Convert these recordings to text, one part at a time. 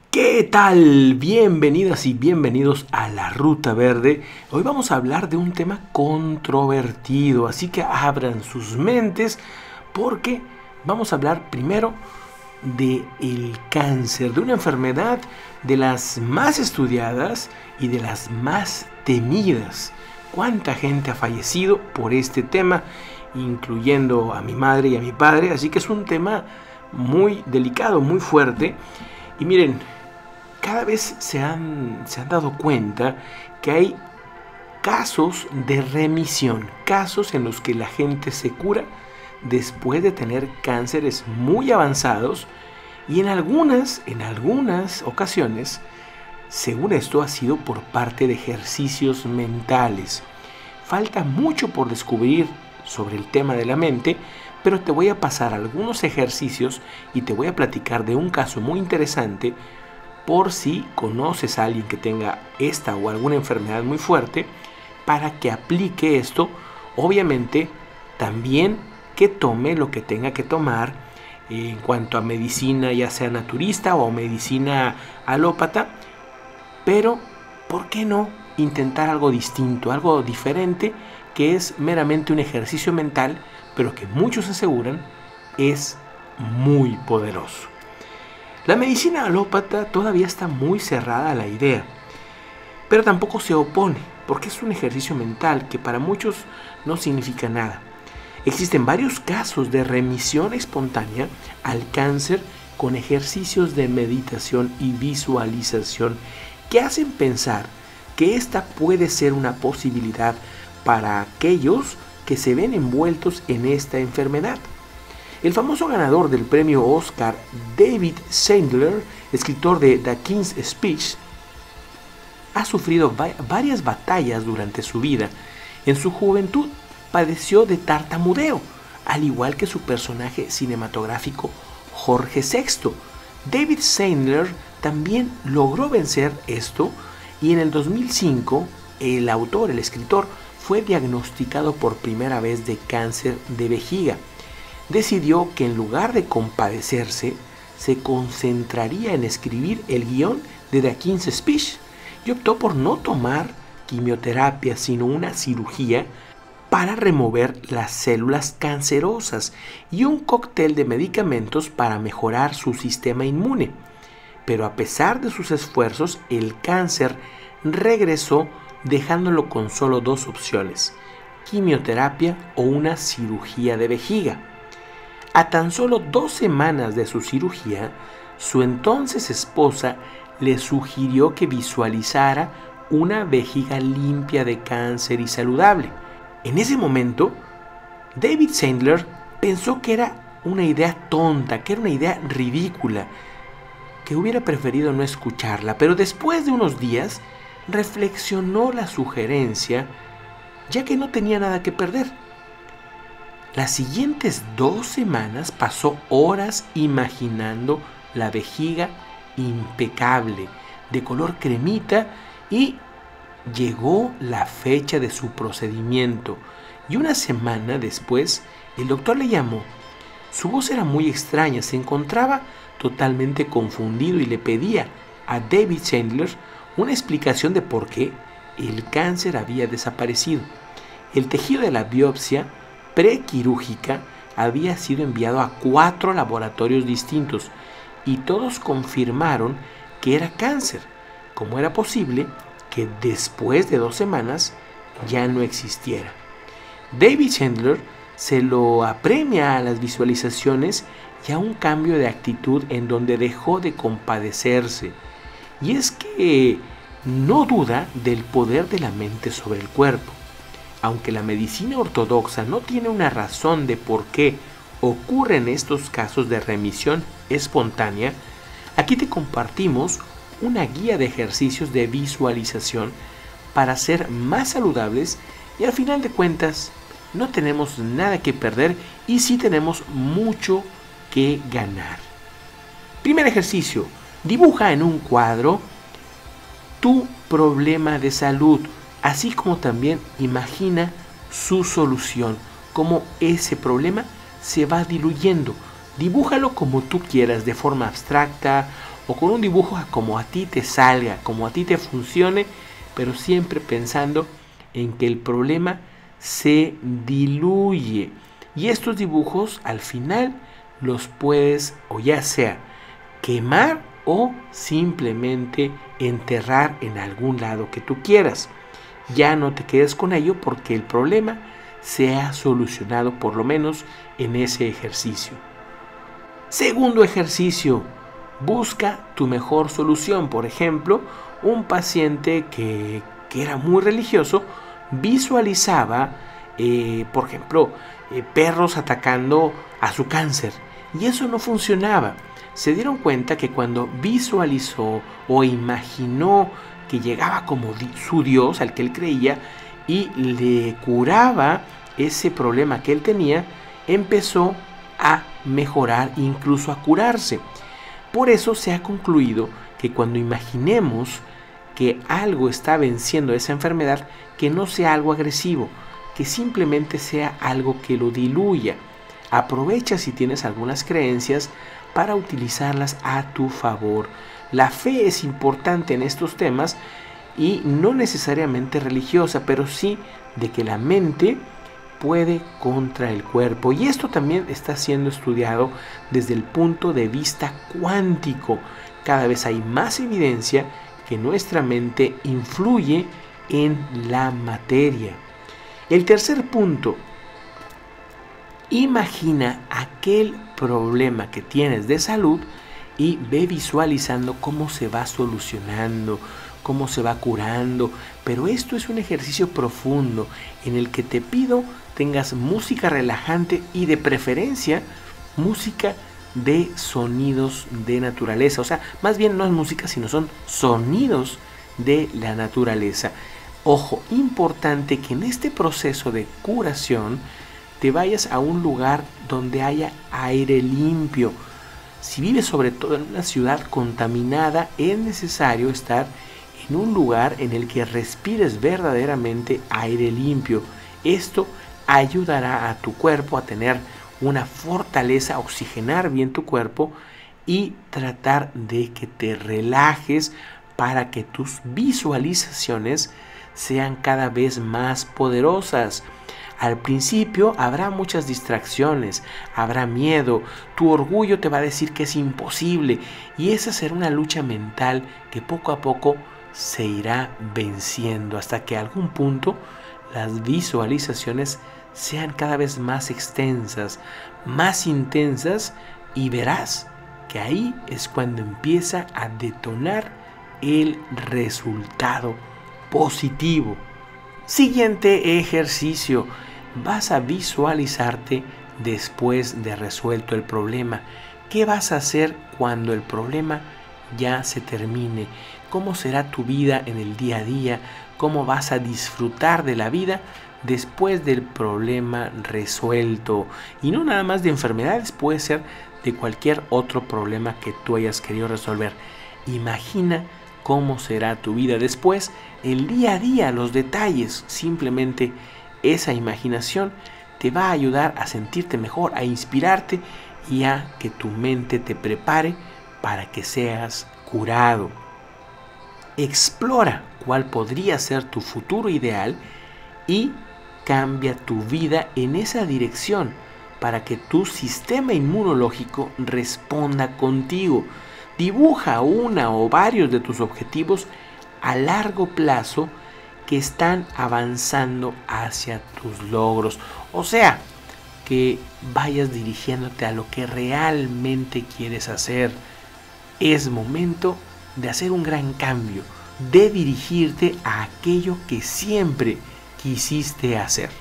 ¿Qué tal? Bienvenidas y bienvenidos a La Ruta Verde. Hoy vamos a hablar de un tema controvertido, así que abran sus mentes porque vamos a hablar primero del cáncer, de una enfermedad de las más estudiadas y de las más temidas. ¿Cuánta gente ha fallecido por este tema? Incluyendo a mi madre y a mi padre, así que es un tema muy delicado, muy fuerte. Y miren, cada vez se han dado cuenta que hay casos de remisión, casos en los que la gente se cura después de tener cánceres muy avanzados, y en algunas ocasiones, según esto, ha sido por parte de ejercicios mentales. Falta mucho por descubrir sobre el tema de la mente, pero te voy a pasar algunos ejercicios y te voy a platicar de un caso muy interesante por si conoces a alguien que tenga esta o alguna enfermedad muy fuerte, para que aplique esto. Obviamente también que tome lo que tenga que tomar en cuanto a medicina, ya sea naturista o medicina alópata, pero ¿por qué no intentar algo distinto, algo diferente, que es meramente un ejercicio mental, pero que muchos aseguran es muy poderoso? La medicina alópata todavía está muy cerrada a la idea, pero tampoco se opone, porque es un ejercicio mental que para muchos no significa nada. Existen varios casos de remisión espontánea al cáncer con ejercicios de meditación y visualización que hacen pensar que esta puede ser una posibilidad para aquellos que se ven envueltos en esta enfermedad. El famoso ganador del premio Oscar, David Sandler, escritor de The King's Speech, ha sufrido varias batallas durante su vida. En su juventud padeció de tartamudeo, al igual que su personaje cinematográfico Jorge VI. David Sandler también logró vencer esto, y en el 2005 el escritor, fue diagnosticado por primera vez de cáncer de vejiga. Decidió que en lugar de compadecerse, se concentraría en escribir el guión de The King's Speech y optó por no tomar quimioterapia, sino una cirugía para remover las células cancerosas y un cóctel de medicamentos para mejorar su sistema inmune. Pero a pesar de sus esfuerzos, el cáncer regresó, dejándolo con solo dos opciones: quimioterapia o una cirugía de vejiga. A tan solo 2 semanas de su cirugía, su entonces esposa le sugirió que visualizara una vejiga limpia de cáncer y saludable. En ese momento, David Sandler pensó que era una idea tonta, que era una idea ridícula, que hubiera preferido no escucharla, pero después de unos días reflexionó la sugerencia, ya que no tenía nada que perder. Las siguientes 2 semanas pasó horas imaginando la vejiga impecable, de color cremita, y llegó la fecha de su procedimiento. Y una semana después, el doctor le llamó. Su voz era muy extraña, se encontraba totalmente confundido y le pedía a David Sandler una explicación de por qué el cáncer había desaparecido. El tejido de la biopsia prequirúrgica había sido enviado a 4 laboratorios distintos y todos confirmaron que era cáncer. ¿Cómo era posible que después de 2 semanas ya no existiera? David Sandler se lo apremia a las visualizaciones y a un cambio de actitud en donde dejó de compadecerse. Y es que no duda del poder de la mente sobre el cuerpo. Aunque la medicina ortodoxa no tiene una razón de por qué ocurren estos casos de remisión espontánea, aquí te compartimos una guía de ejercicios de visualización para ser más saludables, y al final de cuentas no tenemos nada que perder y sí tenemos mucho que ganar. Primer ejercicio: dibuja en un cuadro tu problema de salud, así como también imagina su solución. cómo ese problema se va diluyendo. Dibújalo como tú quieras, de forma abstracta o con un dibujo como a ti te salga, como a ti te funcione, pero siempre pensando en que el problema se diluye. Y estos dibujos al final los puedes o ya sea quemar o simplemente enterrar en algún lado que tú quieras. Ya no te quedes con ello porque el problema se ha solucionado por lo menos en ese ejercicio. Segundo ejercicio, busca tu mejor solución. Por ejemplo, un paciente que era muy religioso visualizaba, por ejemplo, perros atacando a su cáncer, y eso no funcionaba. Se dieron cuenta que cuando visualizó o imaginó que llegaba como su Dios al que él creía y le curaba ese problema que él tenía, empezó a mejorar, incluso a curarse. Por eso se ha concluido que cuando imaginemos que algo está venciendo esa enfermedad, que no sea algo agresivo, que simplemente sea algo que lo diluya. Aprovecha si tienes algunas creencias para utilizarlas a tu favor. La fe es importante en estos temas y no necesariamente religiosa, pero sí de que la mente puede contra el cuerpo. Y esto también está siendo estudiado desde el punto de vista cuántico. Cada vez hay más evidencia que nuestra mente influye en la materia. El tercer punto, imagina aquel problema que tienes de salud y ve visualizando cómo se va solucionando, cómo se va curando. Pero esto es un ejercicio profundo en el que te pido tengas música relajante y de preferencia música de sonidos de naturaleza. O sea, más bien no es música, sino son sonidos de la naturaleza. Ojo, importante que en este proceso de curación te vayas a un lugar donde haya aire limpio. Si vives sobre todo en una ciudad contaminada, es necesario estar en un lugar en el que respires verdaderamente aire limpio. Esto ayudará a tu cuerpo a tener una fortaleza, a oxigenar bien tu cuerpo y tratar de que te relajes para que tus visualizaciones sean cada vez más poderosas. Al principio habrá muchas distracciones, habrá miedo, tu orgullo te va a decir que es imposible y esa será una lucha mental que poco a poco se irá venciendo hasta que a algún punto las visualizaciones sean cada vez más extensas, más intensas y verás que ahí es cuando empieza a detonar el resultado positivo. Siguiente ejercicio, vas a visualizarte después de resuelto el problema. ¿Qué vas a hacer cuando el problema ya se termine? ¿Cómo será tu vida en el día a día? ¿Cómo vas a disfrutar de la vida después del problema resuelto? Y no nada más de enfermedades, puede ser de cualquier otro problema que tú hayas querido resolver. Imagina cómo será tu vida después, el día a día, los detalles. Simplemente esa imaginación te va a ayudar a sentirte mejor, a inspirarte y a que tu mente te prepare para que seas curado. Explora cuál podría ser tu futuro ideal y cambia tu vida en esa dirección para que tu sistema inmunológico responda contigo. Dibuja una o varios de tus objetivos a largo plazo que están avanzando hacia tus logros. O sea, que vayas dirigiéndote a lo que realmente quieres hacer. Es momento de hacer un gran cambio, de dirigirte a aquello que siempre quisiste hacer.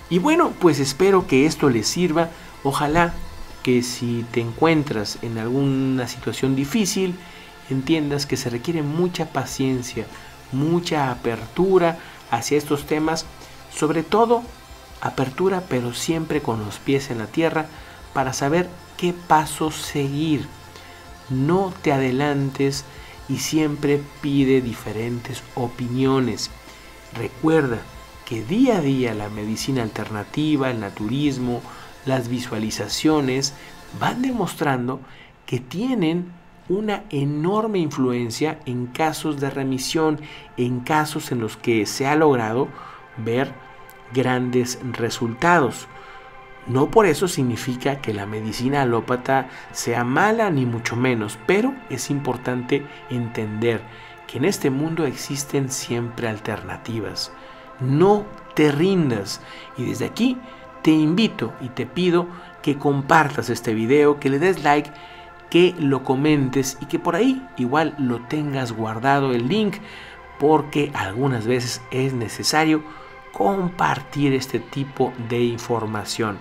Y bueno, pues espero que esto les sirva. Ojalá que si te encuentras en alguna situación difícil, entiendas que se requiere mucha paciencia, mucha apertura hacia estos temas, sobre todo apertura, pero siempre con los pies en la tierra para saber qué pasos seguir. No te adelantes y siempre pide diferentes opiniones. Recuerda que día a día la medicina alternativa, el naturismo, las visualizaciones van demostrando que tienen una enorme influencia en casos de remisión, en casos en los que se ha logrado ver grandes resultados. No por eso significa que la medicina alópata sea mala, ni mucho menos, pero es importante entender que en este mundo existen siempre alternativas. No te rindas, y desde aquí te invito y te pido que compartas este video, que le des like, que lo comentes y que por ahí igual lo tengas guardado el link, porque algunas veces es necesario compartir este tipo de información.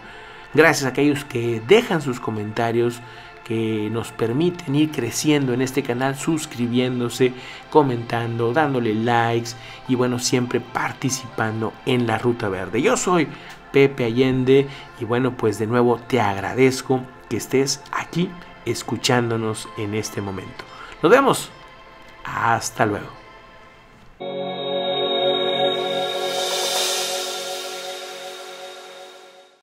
Gracias a aquellos que dejan sus comentarios, que nos permiten ir creciendo en este canal, suscribiéndose, comentando, dándole likes y bueno, siempre participando en la Ruta Verde. Yo soy Pepe Allende y bueno, pues de nuevo te agradezco que estés aquí escuchándonos en este momento. Nos vemos. Hasta luego.